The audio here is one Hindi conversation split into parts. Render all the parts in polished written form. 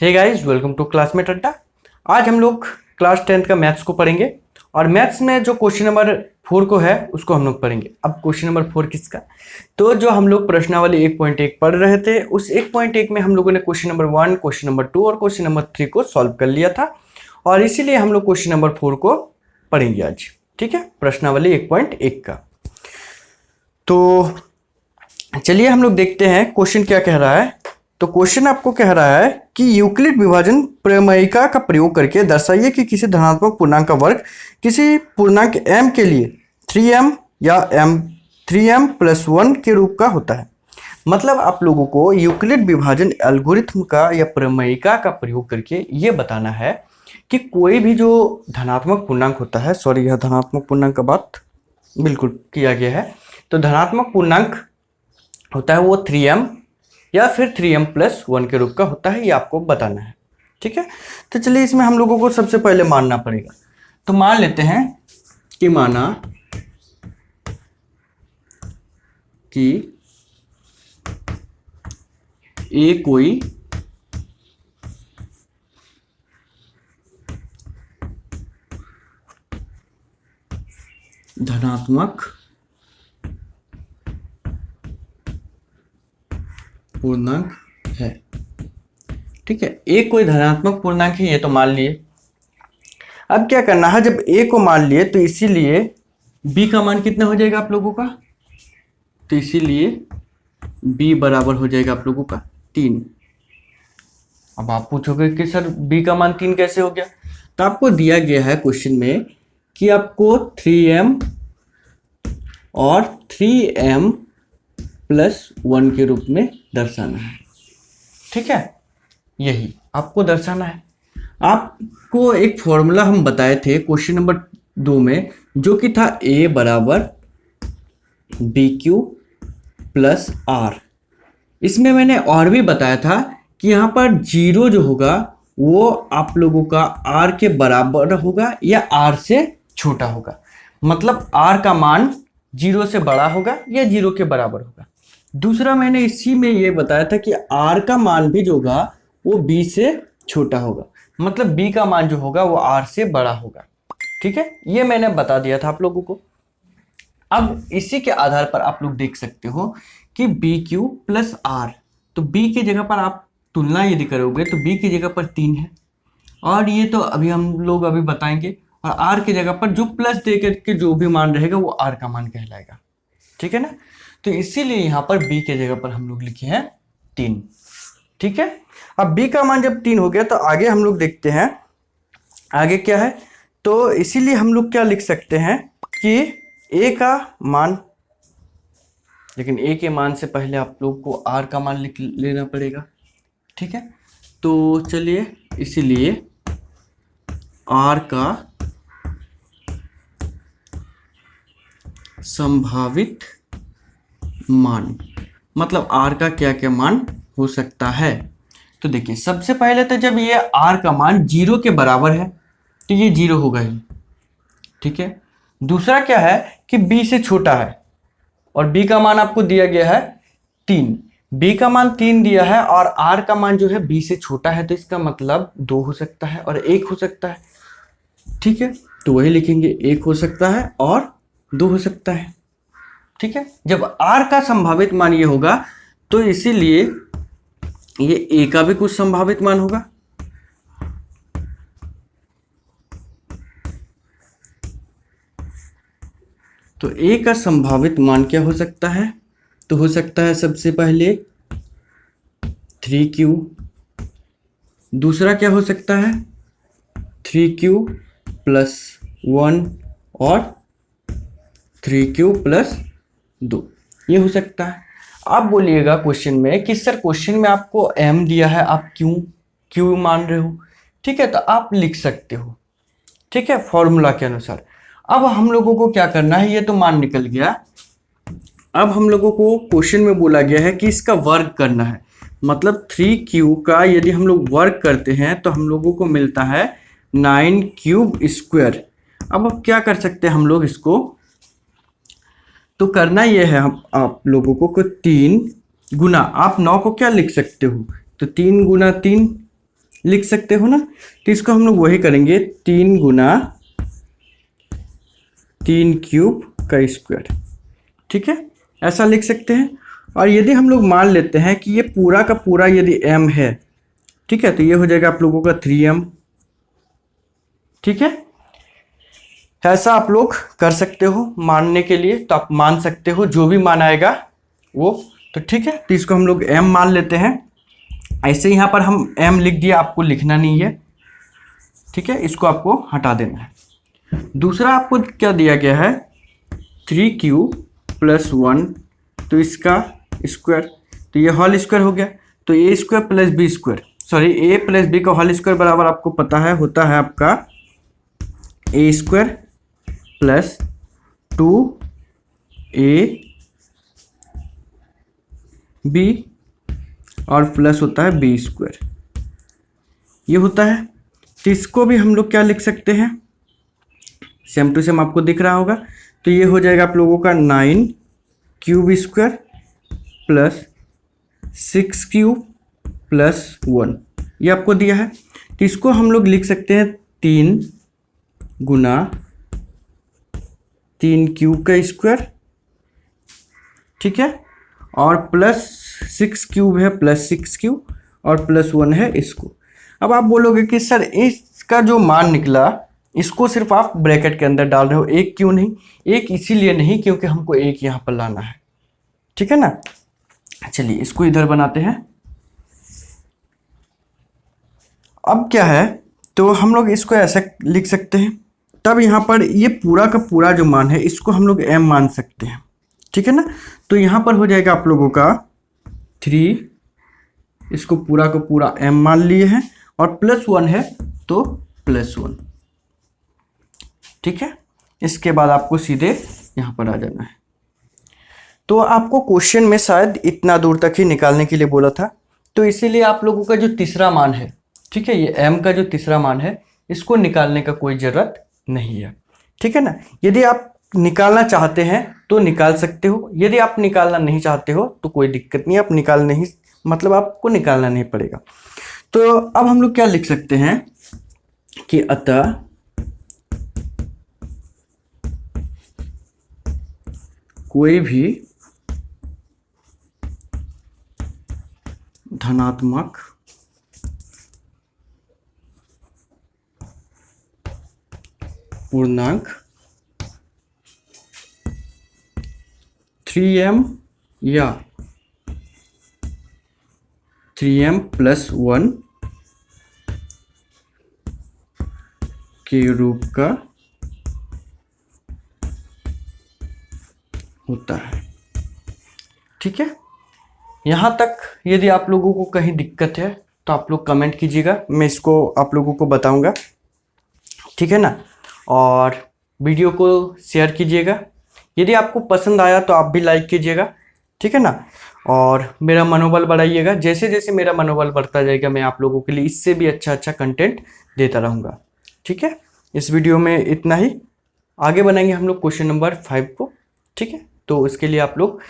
Hey guys, welcome to classmate Adda. आज हम लोग क्लास 10th का मैथ्स को पढ़ेंगे और मैथ्स में जो क्वेश्चन नंबर 4 को है उसको हम लोग पढ़ेंगे। अब क्वेश्चन नंबर 4 किसका? तो जो हम लोग प्रश्नावली 1.1 पढ़ रहे थे उस 1.1 में हम लोगों ने क्वेश्चन नंबर 1, क्वेश्चन नंबर 2 और क्वेश्चन नंबर 3 को सॉल्व कर लिया था और इसीलिए हम लोग क्वेश्चन नंबर 4 को पढ़ेंगे आज। ठीक है, प्रश्नावली 1.1 का। तो चलिए हम लोग देखते हैं क्वेश्चन क्या कह रहा है। तो क्वेश्चन आपको कह रहा है कि यूक्लिड विभाजन प्रमेयिका का प्रयोग करके दर्शाइए कि किसी धनात्मक पूर्णांक का वर्ग किसी पूर्णांक m के लिए 3m या m 3m+1 के रूप का होता है। मतलब आप लोगों को यूक्लिड विभाजन एल्गोरिथम का या प्रमेयिका का प्रयोग करके ये बताना है कि कोई भी जो धनात्मक पूर्णांक होता है, सॉरी यह धनात्मक पूर्णांक का बात बिल्कुल किया गया है। तो धनात्मक पूर्णांक होता है वो 3m या फिर 3m+1 के रूप का होता है, ये आपको बताना है। ठीक है, तो चलिए इसमें हम लोगों को सबसे पहले मानना पड़ेगा। तो मान लेते हैं कि माना कि ए कोई धनात्मक पूर्णांक है। ठीक है, ए कोई धनात्मक पूर्णांक है, ये तो मान लिए। अब क्या करना है, जब ए को मान लिए तो इसीलिए बी का मान कितना हो जाएगा आप लोगों का? तो इसीलिए बी बराबर हो जाएगा आप लोगों का 3। अब आप पूछोगे कि सर बी का मान 3 कैसे हो गया? तो आपको दिया गया है क्वेश्चन में कि आपको 3m और 3m+1 के रूप में दर्शाना है। ठीक है, यही आपको दर्शाना है। आपको एक फॉर्मूला हम बताए थे क्वेश्चन नंबर 2 में, जो कि था a बराबर BQ+R। इसमें मैंने और भी बताया था कि यहाँ पर जीरो जो होगा वो आप लोगों का R के बराबर होगा या R से छोटा होगा। मतलब R का मान 0 से बड़ा होगा या 0 के बराबर होगा। दूसरा मैंने इसी में ये बताया था कि R का मान भी जो होगा वो B से छोटा होगा। मतलब B का मान जो होगा वो R से बड़ा होगा। ठीक है, ये मैंने बता दिया था आप लोगों को। अब इसी के आधार पर आप लोग देख सकते हो कि BQ+R, तो B की जगह पर आप तुलना यदि करोगे तो B की जगह पर 3 है और ये तो अभी हम लोग अभी बताएंगे। और R की जगह पर जो प्लस दे करके जो भी मान रहेगा वो R का मान कहलाएगा। ठीक है ना, तो इसीलिए यहाँ पर B की जगह पर हम लोग लिखे हैं 3। ठीक है, अब B का मान जब 3 हो गया तो आगे हम लोग देखते हैं आगे क्या है। तो इसीलिए हम लोग क्या लिख सकते हैं कि A का मान, लेकिन A के मान से पहले आप लोग को R का मान लिख लेना पड़ेगा। ठीक है, तो चलिए इसीलिए R का संभावित मान, मतलब R का क्या क्या मान हो सकता है। तो देखिए सबसे पहले तो जब ये R का मान 0 के बराबर है तो ये 0 होगा ही। ठीक है, दूसरा क्या है कि B से छोटा है और B का मान आपको दिया गया है 3। B का मान 3 दिया है और R का मान जो है B से छोटा है, तो इसका मतलब 2 हो सकता है और 1 हो सकता है। ठीक है, तो वही लिखेंगे, 1 हो सकता है और 2 हो सकता है। ठीक है, जब R का संभावित मान ये होगा तो इसीलिए ये A का भी कुछ संभावित मान होगा। तो A का संभावित मान क्या हो सकता है? तो हो सकता है सबसे पहले 3Q, दूसरा क्या हो सकता है 3Q+1 और 3Q+2, ये हो सकता है। आप बोलिएगा क्वेश्चन में कि सर क्वेश्चन में आपको m दिया है, आप क्यों मान रहे हो? ठीक है, तो आप लिख सकते हो। ठीक है, फॉर्मूला के अनुसार। अब हम लोगों को क्या करना है, ये तो मान निकल गया। अब हम लोगों को क्वेश्चन में बोला गया है कि इसका वर्ग करना है। मतलब 3Q का यदि हम लोग वर्ग करते हैं तो हम लोगों को मिलता है 9³ अब क्या कर सकते हैं हम लोग इसको, तो करना ये है हम आप लोगों को 3 गुना, आप 9 को क्या लिख सकते हो, तो 3 गुना 3 लिख सकते हो ना। तो इसको हम लोग वही करेंगे, 3 गुना 3 क्यूब का स्क्वायर, ठीक है, ऐसा लिख सकते हैं। और यदि हम लोग मान लेते हैं कि ये पूरा का पूरा यदि m है, ठीक है, तो ये हो जाएगा आप लोगों का 3m, ठीक है। ऐसा आप लोग कर सकते हो मानने के लिए, तो आप मान सकते हो जो भी मान आएगा वो, तो ठीक है। तो इसको हम लोग m मान लेते हैं। ऐसे यहाँ पर हम m लिख दिया, आपको लिखना नहीं है, ठीक है, इसको आपको हटा देना है। दूसरा आपको क्या दिया गया है, 3q + 1, तो इसका स्क्वायर, तो ये होल स्क्वायर हो गया। तो a² + b², sorry a + b का होल स्क्वायर बराबर आपको पता है होता है आपका a² + 2ab और प्लस होता है b², ये होता है। तो इसको भी हम लोग क्या लिख सकते हैं, सेम टू सेम आपको दिख रहा होगा। तो ये हो जाएगा आप लोगों का 9³ + 6³ + 1, ये आपको दिया है। तो इसको हम लोग लिख सकते हैं 3 गुना 3³ का स्क्वायर, ठीक है, और प्लस 6³ है, +6³ और +1 है इसको। अब आप बोलोगे कि सर इसका जो मान निकला इसको सिर्फ आप ब्रैकेट के अंदर डाल रहे हो, एक क्यों नहीं? एक इसीलिए नहीं क्योंकि हमको एक यहाँ पर लाना है, ठीक है ना। चलिए इसको इधर बनाते हैं। अब क्या है, तो हम लोग इसको ऐसा लिख सकते हैं, तब यहाँ पर ये पूरा का पूरा जो मान है इसको हम लोग m मान सकते हैं, ठीक है ना। तो यहाँ पर हो जाएगा आप लोगों का 3, इसको पूरा का पूरा m मान लिए हैं, और +1 है तो +1, ठीक है। इसके बाद आपको सीधे यहाँ पर आ जाना है। तो आपको क्वेश्चन में शायद इतना दूर तक ही निकालने के लिए बोला था, तो इसीलिए आप लोगों का जो तीसरा मान है, ठीक है, ये m का जो तीसरा मान है इसको निकालने का कोई ज़रूरत नहीं है, ठीक है ना। यदि आप निकालना चाहते हैं तो निकाल सकते हो, यदि आप निकालना नहीं चाहते हो तो कोई दिक्कत नहीं, आप निकाल नहीं, मतलब आपको निकालना नहीं पड़ेगा। तो अब हम लोग क्या लिख सकते हैं कि अतः कोई भी धनात्मक पूर्णांक 3m या 3m + 1 के रूप का होता है, ठीक है। यहाँ तक यदि आप लोगों को कहीं दिक्कत है तो आप लोग कमेंट कीजिएगा, मैं इसको आप लोगों को बताऊंगा, ठीक है ना। और वीडियो को शेयर कीजिएगा, यदि आपको पसंद आया तो आप भी लाइक कीजिएगा, ठीक है ना। और मेरा मनोबल बढ़ाइएगा, जैसे जैसे मेरा मनोबल बढ़ता जाएगा मैं आप लोगों के लिए इससे भी अच्छा अच्छा कंटेंट देता रहूँगा, ठीक है। इस वीडियो में इतना ही, आगे बनाएंगे हम लोग क्वेश्चन नंबर 5 को, ठीक है। तो उसके लिए आप लोग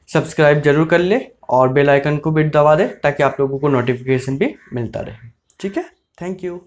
सब्सक्राइब जरूर कर ले और बेल आइकन को भी दबा दे ताकि आप लोगों को नोटिफिकेशन भी मिलता रहे, ठीक है। Thank you.